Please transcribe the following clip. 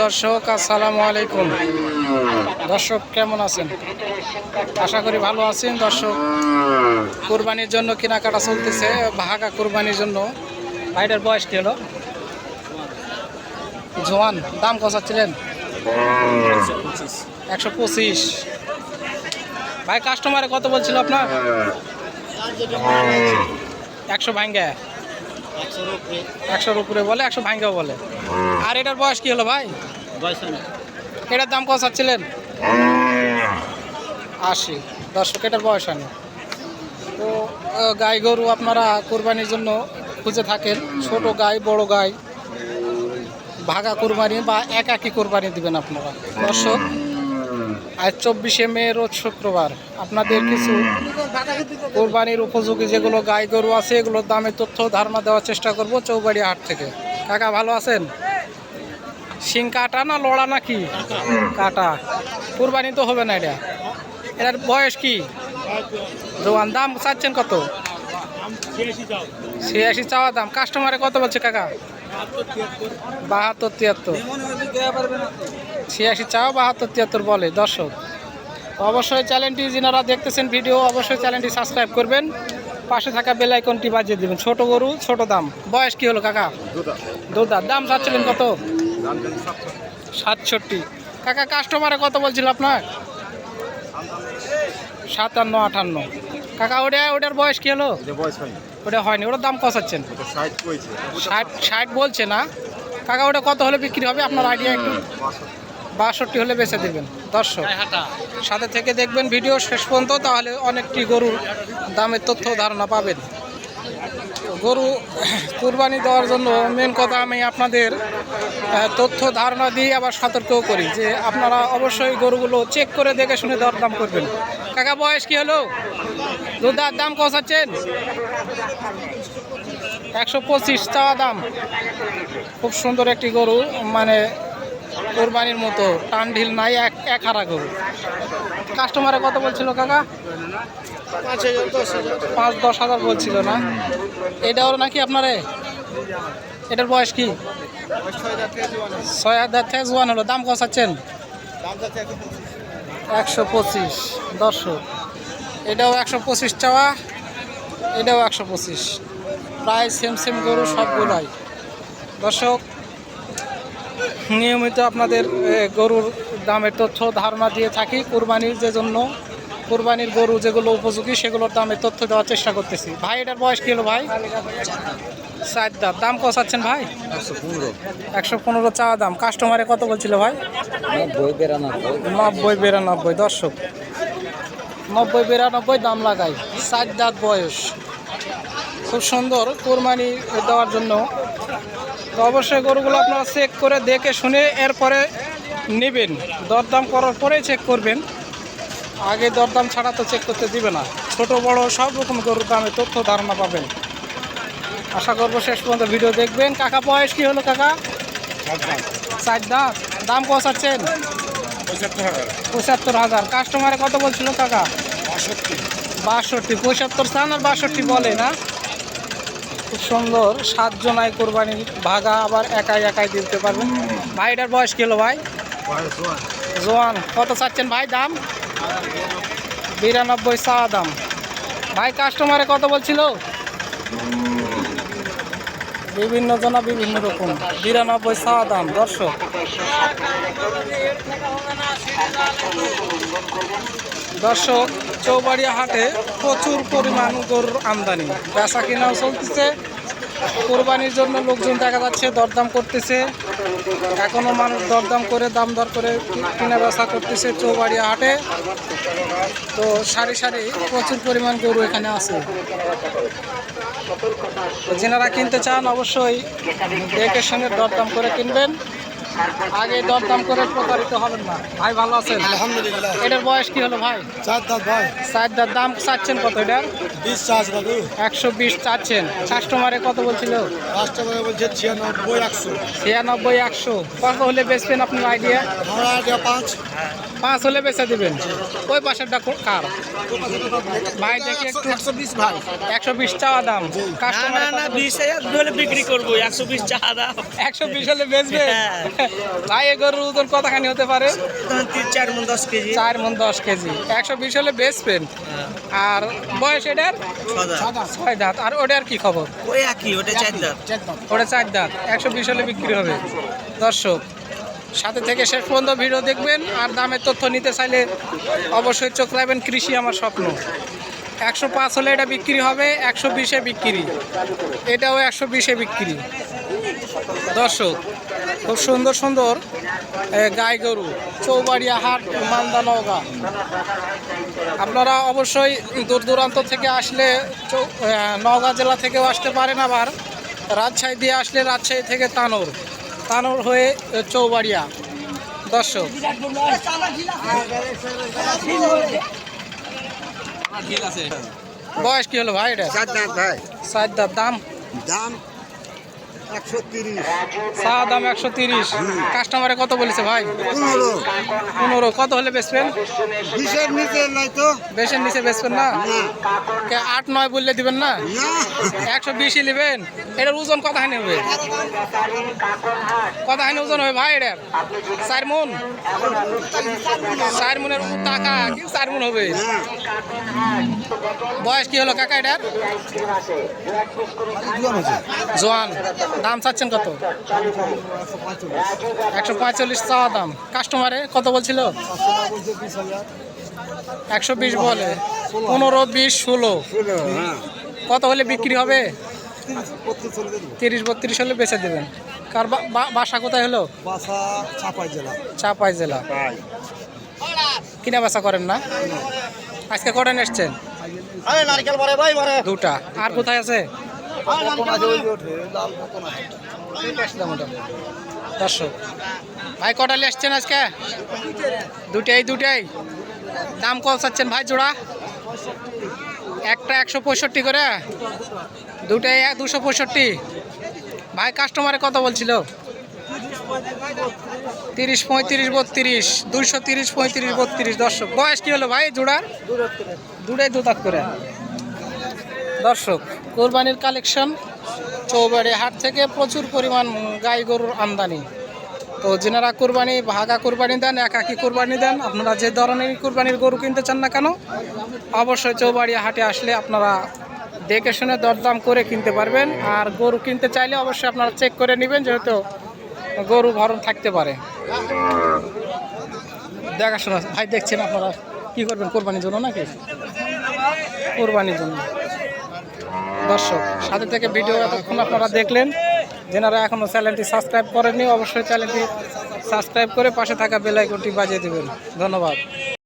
দর্শক আসসালামু আলাইকুম। দর্শক কেমন আছেন? আশা করি ভালো আছেন। দর্শক কুরবানির জন্য কেনাকাটা চলতেছে, ভাগা কুরবানির জন্য। ভাইটার বয়স কি হলো? জোয়ান। দাম কত চাচ্ছিলেন? 125। ভাই কাস্টমারে কত বলছিল আপনার? 100 ভাঙ্গা, 100-র উপরে বলে, 100 ভাঙ্গাও বলে। আর এটার বয়স কি হলো ভাই? এটার দাম কত চাচ্ছিলেন? 80। দর্শক এটার বয়স হয়নি। তো গাই গরু আপনারা কোরবানির জন্য খুঁজে থাকেন, ছোট গাই বড় গাই, ভাগা কোরবানি বা একাকি কোরবানি দিবেন আপনারা। দর্শক আজ 24শে মে রোজ শুক্রবার আপনাদের কিছু কোরবানির উপযোগী যেগুলো গাই গরু আছে এগুলোর দামের তথ্য ধারণা দেওয়ার চেষ্টা করব চৌবাড়িয়া হাট থেকে। কাকা ভালো আছেন? শিং কাটা না লড়া নাকি? কাটা। কোরবানি তো হবে না এটা। এটার বয়স কি? জোয়ান। দাম চাচ্ছেন কত? 86 চাওয়া দাম। কাস্টমারে কত বলছে কাকা? 72-73। 86 চাওয়া, 72-73 বলে। দর্শক অবশ্যই চ্যানেলটি যিনারা দেখতেছেন ভিডিও অবশ্যই চ্যানেলটি সাবস্ক্রাইব করবেন, পাশে থাকা বেল আইকনটি বাজিয়ে দেবেন। ছোট গরু ছোট দাম। বয়স কি হলো কাকা? দুধার। দাম চাচ্ছিলেন কত? 67। কাকা কাস্টমারে কত বলছিল আপনার? 57-58। কাকা ওটার বয়স কি হলো? ওটা হয়নি। ওটার দাম কত চাচ্ছেন? 60 বলছে না কাকা। ওটা কত হলে বিক্রি হবে আপনার আইডিয়া একটু? 62 হলে বেচে দেবেন। দর্শক সাথে থেকে দেখবেন ভিডিও শেষ পর্যন্ত, তাহলে অনেকটি গরুর দামের তথ্য ধারণা পাবেন। গরু কুরবানি দেওয়ার জন্য মেন কথা আমি আপনাদের তথ্য ধারণা দিয়ে আবার সতর্কও করি যে আপনারা অবশ্যই গরুগুলো চেক করে দেখে শুনে দরদাম করবেন। কাকা বয়স কি হলো? দুধার। দাম কত চাচ্ছেন? 125 চাওয়া দাম। খুব সুন্দর একটি গরু, মানে কোরবানির মতো টান ঢিল নাই, এক হারা গরু। কাস্টমারে কত বলছিল কাকা? 5-10 হাজার বলছিল না? এটাও নাকি আপনারে? এটার বয়স কি? 6 হাজার থেকে জোয়ান হলো। দাম কত চাচ্ছেন? 125। দর্শক এটাও 125 চাওয়া, এটাও 125। প্রায় সেম গরু সবগুলাই। দর্শক নিয়মিত আপনাদের গরুর দামের তথ্য ধারণা দিয়ে থাকি কোরবানির যে জন্য। কোরবানির গরু যেগুলো উপযোগী সেগুলোর দামের তথ্য দেওয়ার চেষ্টা করতেছি। ভাই এটার বয়স কি হলো ভাই? 4 দাঁত। দাম কত চাচ্ছেন ভাই? 115 চাওয়া দাম। কাস্টমারে কত বলছিল ভাই? 90-92। দর্শক 90-92 দাম লাগাই। 4 দাঁত বয়স। খুব সুন্দর কোরবানি দেওয়ার জন্য। তো অবশ্যই গরুগুলো আপনারা চেক করে দেখে শুনে এরপরে নেবেন। দরদাম করার পরেই চেক করবেন, আগে দরদাম ছাড়া তো চেক করতে দিবে না। ছোট বড় সব রকম গরুর দামে তথ্য ধারণা পাবেন। আশা করবো শেষ পর্যন্ত ভিডিও দেখবেন। কাকা বয়স কি হলো কাকা? 4 দাঁত। দাম কত চাচ্ছেন? 75,000। কাস্টমারে কত বলছিল কাকা? 62। 75 চান আর 62 বলে না? খুব সুন্দর। 7 জনায় কোরবানি ভাগা, আবার একাই দিতে পারবেন। ভাই এটার বয়স কি হলো ভাই? জোয়ান। কত চাচ্ছেন ভাই দাম? 92 চাওয়া দাম। ভাই কাস্টমারে কত বলছিল? বিভিন্ন জনা বিভিন্ন রকম। 92 চাওয়া দাম। দর্শক চৌবাড়িয়া হাটে প্রচুর পরিমাণ গরুর আমদানি, বেচা কেনাও চলতেছে। কোরবানির জন্য লোকজন দেখা যাচ্ছে দরদাম করতেছে। এখনো মানুষ দরদাম করে দাম দর করে কেনা বেচা করতেছে চৌবাড়িয়া হাটে। তো সারি প্রচুর পরিমাণ গরু এখানে আছে। যারা কিনতে চান অবশ্যই দেখে শুনে দরদাম করে কিনবেন, আগে দরদাম করে প্রতারিত হবেন না। ভাই ভালো আছেন? আলহামদুলিল্লাহ। এটার বয়স কি হলো ভাই? 4 দাঁত ভাই। 4 দাঁত। দাম চাচ্ছেন কত এটার? 20 চার্জ দাদু। 120 চাচ্ছেন। কাস্টমারে কত বলছিল? কাস্টমার বলছে 96-100। 96-100। কত হলে বেচবেন আপনার আইডিয়া? আমার আইডিয়া 5 হলে বেচে দিবেন। ওই পাশেরটা কার ভাই? দেখি একটু। 120 ভাই। 120 চাওয়া দাম। কাস্টমার না 20,000 হলে বিক্রি করবো। 120 চাওয়া দাম। 120 হলে বেচবে? ভাই এ গরুর ওজন কতখানি হতে পারে? 4 মণ 10 কেজি। 4 মণ 10 কেজি। 120 হলে বেচবেন। আর বয়স এটার? 6 দাঁত। আর ওটার কি খবর? ওই একই, ওটা 4 দাঁত। ওটা 4 দাঁত। 120 হলে বিক্রি হবে। দর্শক সাথে থেকে শেষ পর্যন্ত ভিডিও দেখবেন। আর দামের তথ্য নিতে চাইলে অবশ্যই চোখ রাখবেন কৃষি আমার স্বপ্ন। 105 হলে এটা বিক্রি হবে, 120-এ বিক্রি। এটাও 120-এ বিক্রি। দর্শক খুব সুন্দর সুন্দর গাই গরু, চৌবাড়িয়া হাট, মালদা, নওগাঁ। আপনারা অবশ্যই দূর দূরান্ত থেকে আসলে নওগাঁ জেলা থেকেও আসতে পারেন, আবার রাজশাহী দিয়ে আসলে রাজশাহী থেকে তানোর হয়ে চৌবাড়িয়া। দর্শক বয়স কি হলো ভাই এটা? 4 দাঁত ভাই। 4 দাঁত। দাম? দাম 130। চা দাম 130। কাস্টমারে কত বলেছে ভাই? 15। কত হলে বেচবেন? 20-এর নিচে নাই তো। বেশের নিচে বেচবেন না? 8-9 বললে দিবেন না? না 120-ই নেবেন। এটার ওজন কতখানি হবে? কতখানি ওজন হবে ভাই এটার? 4 মণ? 4 মণের টাকা কি 4 মণ হবে? বয়স কি হলো কাকা এটার? জোয়ান। দাম চাচ্ছেন কত? 145 চাওয়া দাম। কাস্টমারে কত বলছিল? 120 বলে। 15, 20, 16। কত হলে বিক্রি হবে? 30-32 হলে বেচে দেবেন। কার বাসা কোথায় হলো? চাপাই জেলা। কিনা বেচা করেন না? আজকে কটা এসছেন? নারকেল মারে ভাই মারে। 2টা। আর কোথায় আছে? দর্শক ভাই কটা এসছেন আজকে? দুটাই। দাম কত চাচ্ছেন ভাই জোড়া? একটা 165 করে, দুটাই 265। ভাই কাস্টমারে কত বলছিল? 30, 35, 32। 230, 35, 32। দর্শক বয়স কি হলো ভাই জোড়ার? দুটাই 2 দাঁত করে। দর্শক কোরবানির কালেকশন চৌবাড়ি হাট থেকে প্রচুর পরিমাণ গাই গরুর আমদানি। তো যেনারা কোরবানি ভাগা কোরবানি দেন, একাকি কোরবানি দেন, আপনারা যে ধরনের কোরবানির গরু কিনতে চান না কেন, অবশ্যই চৌবাড়িয়া হাটে আসলে আপনারা দেখে শুনে দরদাম করে কিনতে পারবেন। আর গরু কিনতে চাইলে অবশ্যই আপনারা চেক করে নেবেন, যেহেতু গরু ভরণ থাকতে পারে। দেখাশোনা ভাই দেখছেন আপনারা কি করবেন কোরবানির জন্য নাকি? কোরবানির জন্য। দর্শক সাথে থেকে ভিডিও এতক্ষণ আপনারা দেখলেন। যেনারা এখনও চ্যানেলটি সাবস্ক্রাইব করেননি অবশ্যই চ্যানেলটি সাবস্ক্রাইব করে পাশে থাকা বেল আইকনটি বাজিয়ে দেবেন। ধন্যবাদ।